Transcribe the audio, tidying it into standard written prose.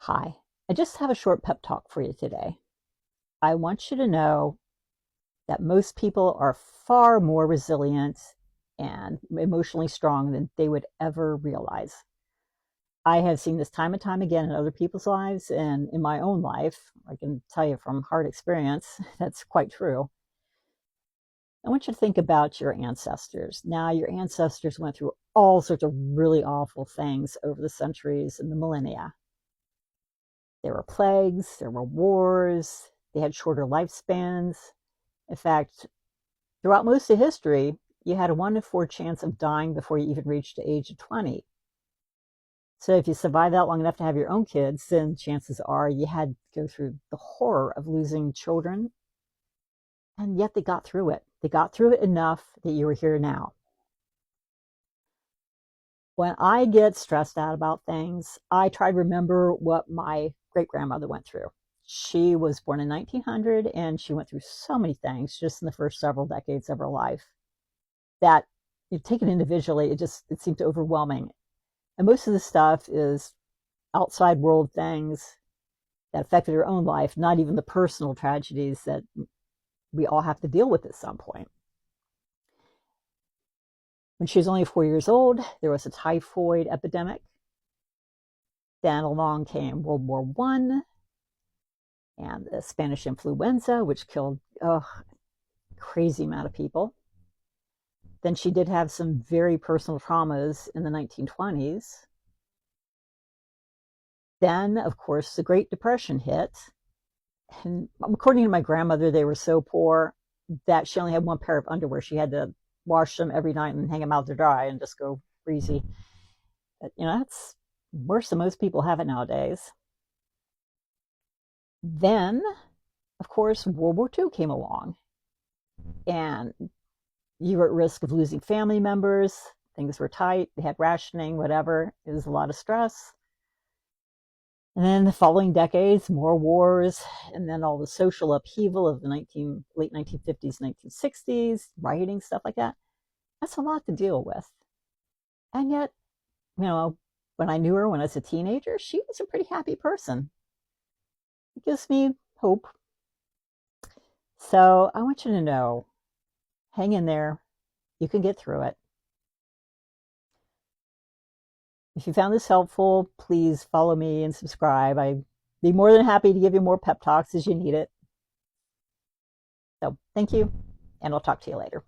Hi, I just have a short pep talk for you today. I want you to know that most people are far more resilient and emotionally strong than they would ever realize. I have seen this time and time again in other people's lives and in my own life. I can tell you from hard experience, that's quite true. I want you to think about your ancestors. Now, your ancestors went through all sorts of really awful things over the centuries and the millennia. There were plagues, there were wars, they had shorter lifespans. In fact, throughout most of history, you had a 1 in 4 chance of dying before you even reached the age of 20. So if you survive that long enough to have your own kids, then chances are you had to go through the horror of losing children, and yet they got through it. They got through it enough that you are here now. When I get stressed out about things, I try to remember what my great grandmother went through. She was born in 1900 and she went through so many things just in the first several decades of her life that, you take it individually, it seemed overwhelming. And most of the stuff is outside world things that affected her own life, not even the personal tragedies that we all have to deal with at some point. When she was only 4 years old, there was a typhoid epidemic. Then along came World War I and the Spanish influenza, which killed a crazy amount of people. Then she did have some very personal traumas in the 1920s. Then, of course, the Great Depression hit. And according to my grandmother, they were so poor that she only had one pair of underwear. She had to wash them every night and hang them out to dry and just go crazy. But, that's worse than most people have it nowadays. Then, of course, World War II came along, and you were at risk of losing family members. Things were tight. They had rationing, whatever. It was a lot of stress. And then the following decades, more wars, and then all the social upheaval of the late 1950s, 1960s, rioting, stuff like that. That's a lot to deal with. And yet, when I knew her when I was a teenager, she was a pretty happy person. It gives me hope. So I want you to know, hang in there. You can get through it. If you found this helpful, please follow me and subscribe. I'd be more than happy to give you more pep talks as you need it. So thank you, and I'll talk to you later.